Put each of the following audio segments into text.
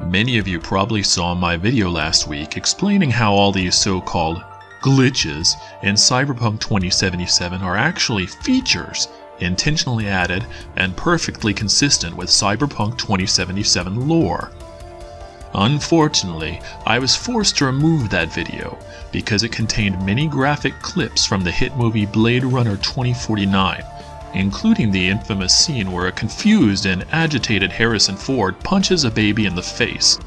Many of you probably saw my video last week explaining how all these so-called glitches in Cyberpunk 2077 are actually features intentionally added and perfectly consistent with Cyberpunk 2077 lore. Unfortunately, I was forced to remove that video because it contained many graphic clips from the hit movie Blade Runner 2049, including the infamous scene where a confused and agitated Harrison Ford punches a baby in the face.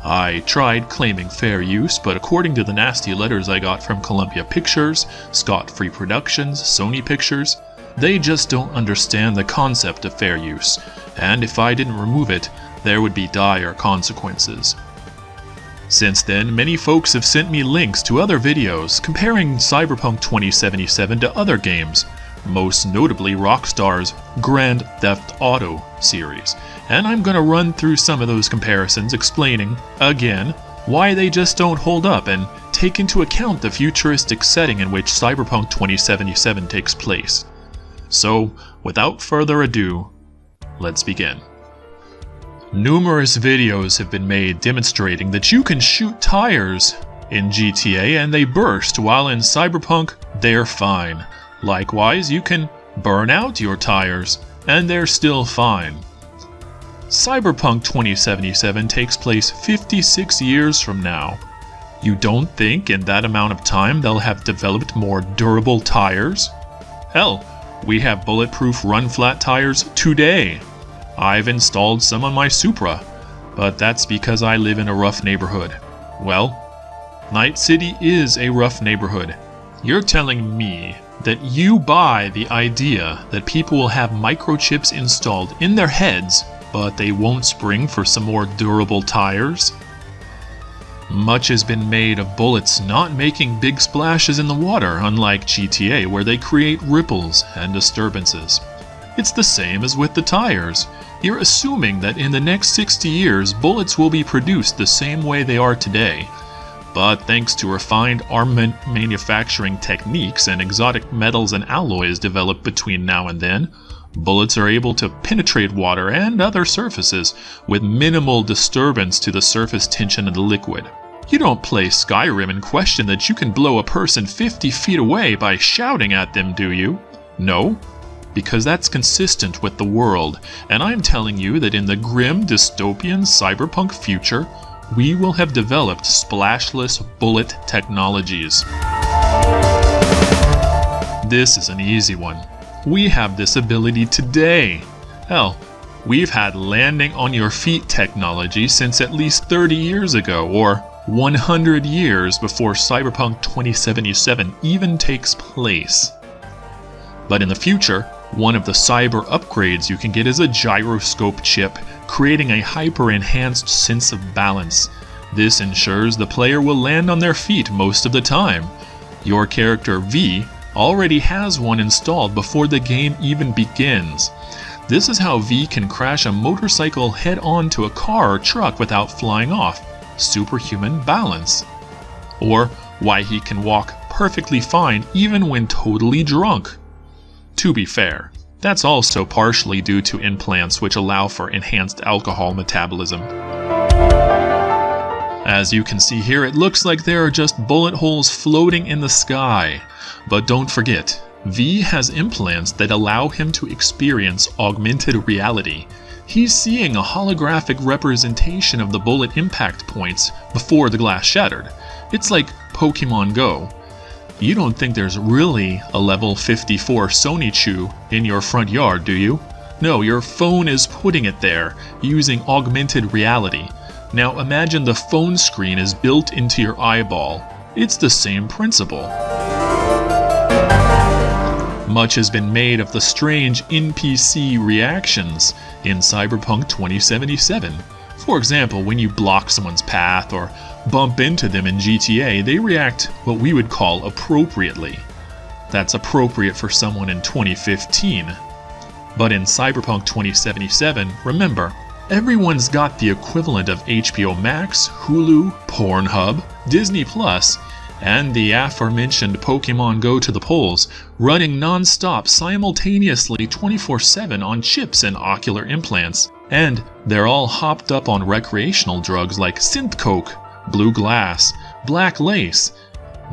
I tried claiming fair use, but according to the nasty letters I got from Columbia Pictures, Scott Free Productions, Sony Pictures, they just don't understand the concept of fair use, and if I didn't remove it, there would be dire consequences. Since then, many folks have sent me links to other videos comparing Cyberpunk 2077 to other games, most notably Rockstar's Grand Theft Auto series, and I'm gonna run through some of those comparisons explaining, again, why they just don't hold up and take into account the futuristic setting in which Cyberpunk 2077 takes place. So, without further ado, let's begin. Numerous videos have been made demonstrating that you can shoot tires in GTA and they burst, while in Cyberpunk they're fine. Likewise, you can burn out your tires and they're still fine. Cyberpunk 2077 takes place 56 years from now. You don't think in that amount of time they'll have developed more durable tires? Hell, we have bulletproof run-flat tires today. I've installed some on my Supra, but that's because I live in a rough neighborhood. Well, Night City is a rough neighborhood. You're telling me that you buy the idea that people will have microchips installed in their heads, but they won't spring for some more durable tires? Much has been made of bullets not making big splashes in the water, unlike GTA, where they create ripples and disturbances. It's the same as with the tires. You're assuming that in the next 60 years, bullets will be produced the same way they are today. But thanks to refined armament manufacturing techniques and exotic metals and alloys developed between now and then, bullets are able to penetrate water and other surfaces with minimal disturbance to the surface tension of the liquid. You don't play Skyrim and question that you can blow a person 50 feet away by shouting at them, do you? No, because that's consistent with the world, and I'm telling you that in the grim dystopian cyberpunk future, we will have developed splashless bullet technologies. This is an easy one. We have this ability today. Hell, we've had landing on your feet technology since at least 30 years ago, or 100 years before Cyberpunk 2077 even takes place. But in the future, one of the cyber upgrades you can get is a gyroscope chip, creating a hyper-enhanced sense of balance. This ensures the player will land on their feet most of the time. Your character V already has one installed before the game even begins. This is how V can crash a motorcycle head-on to a car or truck without flying off. Superhuman balance. Or why he can walk perfectly fine even when totally drunk. To be fair, that's also partially due to implants which allow for enhanced alcohol metabolism. As you can see here, it looks like there are just bullet holes floating in the sky. But don't forget, V has implants that allow him to experience augmented reality. He's seeing a holographic representation of the bullet impact points before the glass shattered. It's like Pokemon Go. You don't think there's really a level 54 Sonichu in your front yard, do you? No, your phone is putting it there, using augmented reality. Now imagine the phone screen is built into your eyeball. It's the same principle. Much has been made of the strange NPC reactions in Cyberpunk 2077. For example, when you block someone's path or bump into them in GTA, they react what we would call appropriately. That's appropriate for someone in 2015. But in Cyberpunk 2077, remember, everyone's got the equivalent of HBO Max, Hulu, Pornhub, Disney Plus, and the aforementioned Pokemon Go to the polls, running non-stop simultaneously 24/7 on chips and ocular implants. And they're all hopped up on recreational drugs like synth coke, blue glass, black lace,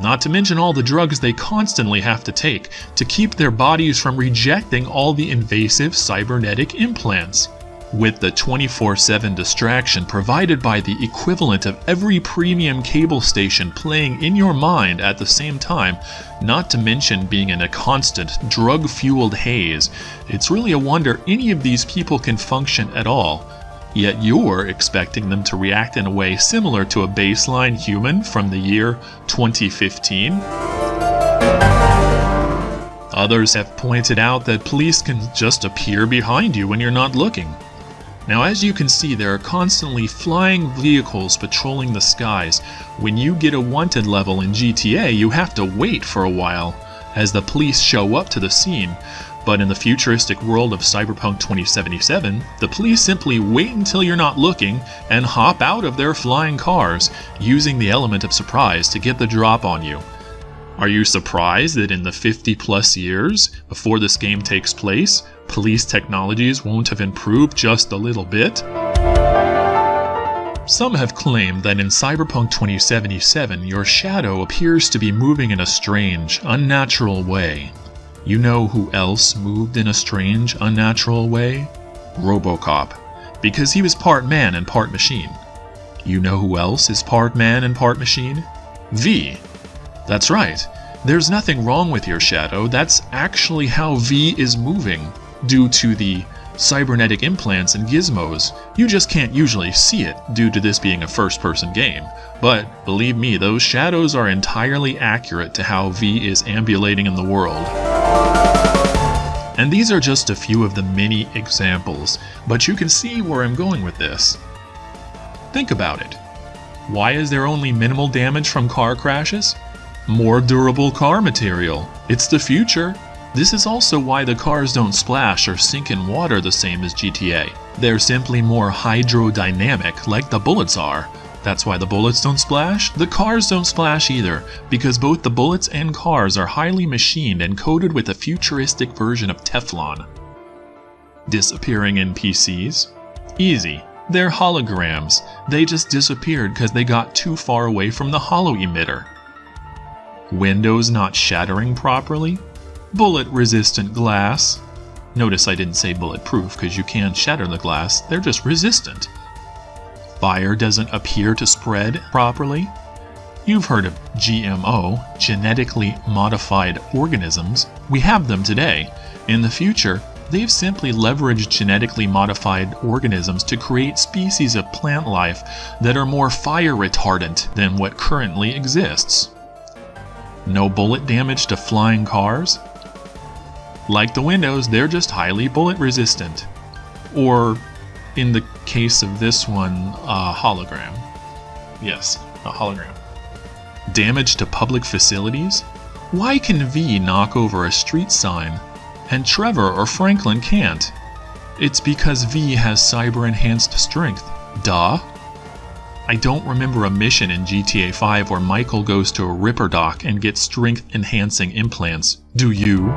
not to mention all the drugs they constantly have to take to keep their bodies from rejecting all the invasive cybernetic implants. With the 24/7 distraction provided by the equivalent of every premium cable station playing in your mind at the same time, not to mention being in a constant drug-fueled haze, it's really a wonder any of these people can function at all. Yet you're expecting them to react in a way similar to a baseline human from the year 2015? Others have pointed out that police can just appear behind you when you're not looking. Now, as you can see, there are constantly flying vehicles patrolling the skies. When you get a wanted level in GTA, you have to wait for a while as the police show up to the scene. But in the futuristic world of Cyberpunk 2077, the police simply wait until you're not looking and hop out of their flying cars, using the element of surprise to get the drop on you. Are you surprised that in the 50+ years before this game takes place, police technologies won't have improved just a little bit? Some have claimed that in Cyberpunk 2077, your shadow appears to be moving in a strange, unnatural way. You know who else moved in a strange, unnatural way? RoboCop, because he was part man and part machine. You know who else is part man and part machine? V. That's right. There's nothing wrong with your shadow. That's actually how V is moving, due to the cybernetic implants and gizmos. You just can't usually see it due to this being a first-person game. But believe me, those shadows are entirely accurate to how V is ambulating in the world. And these are just a few of the many examples, but you can see where I'm going with this. Think about it. Why is there only minimal damage from car crashes? More durable car material. It's the future. This is also why the cars don't splash or sink in water the same as GTA. They're simply more hydrodynamic, like the bullets are. That's why the bullets don't splash. The cars don't splash either, because both the bullets and cars are highly machined and coated with a futuristic version of Teflon. Disappearing NPCs? Easy. They're holograms. They just disappeared because they got too far away from the holo emitter. Windows not shattering properly? Bullet-resistant glass. Notice I didn't say bulletproof because you can shatter the glass, they're just resistant. Fire doesn't appear to spread properly. You've heard of GMO, genetically modified organisms. We have them today. In the future, they've simply leveraged genetically modified organisms to create species of plant life that are more fire retardant than what currently exists. No bullet damage to flying cars? Like the windows, they're just highly bullet resistant. Or, in the case of this one, a hologram. Yes, a hologram. Damage to public facilities? Why can V knock over a street sign, and Trevor or Franklin can't? It's because V has cyber-enhanced strength. Duh. I don't remember a mission in GTA 5 where Michael goes to a Ripper dock and gets strength-enhancing implants. Do you?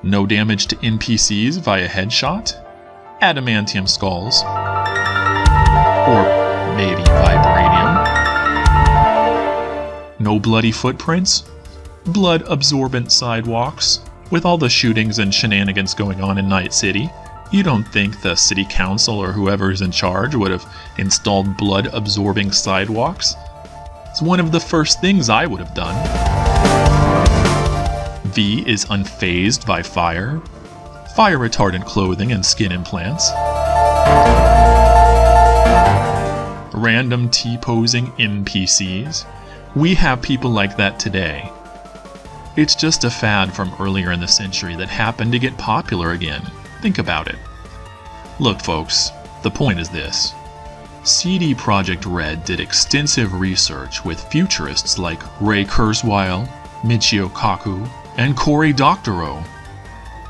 No damage to NPCs via headshot? Adamantium skulls. Or maybe vibranium. No bloody footprints? Blood-absorbent sidewalks? With all the shootings and shenanigans going on in Night City, you don't think the city council or whoever's in charge would have installed blood-absorbing sidewalks? It's one of the first things I would have done. V is unfazed by fire. Fire-retardant clothing and skin implants. Random T-posing NPCs. We have people like that today. It's just a fad from earlier in the century that happened to get popular again. Think about it. Look, folks, the point is this. CD PROJEKT RED did extensive research with futurists like Ray Kurzweil, Michio Kaku, and Cory Doctorow.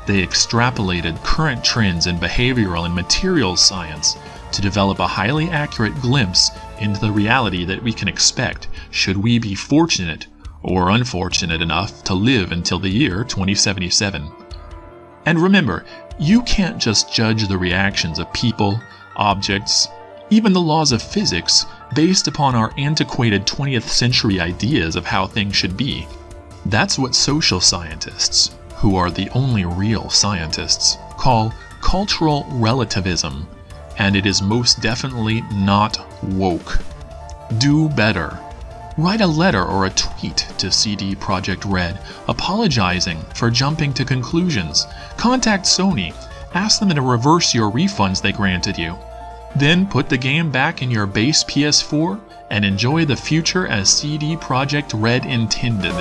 They extrapolated current trends in behavioral and materials science to develop a highly accurate glimpse into the reality that we can expect should we be fortunate or unfortunate enough to live until the year 2077. And remember, you can't just judge the reactions of people, objects, even the laws of physics based upon our antiquated 20th century ideas of how things should be. That's what social scientists, who are the only real scientists, call cultural relativism, and it is most definitely not woke. Do better. Write a letter or a tweet to CD PROJEKT RED apologizing for jumping to conclusions. Contact Sony, ask them to reverse your refunds they granted you. Then put the game back in your base PS4 and enjoy the future as CD PROJEKT RED intended.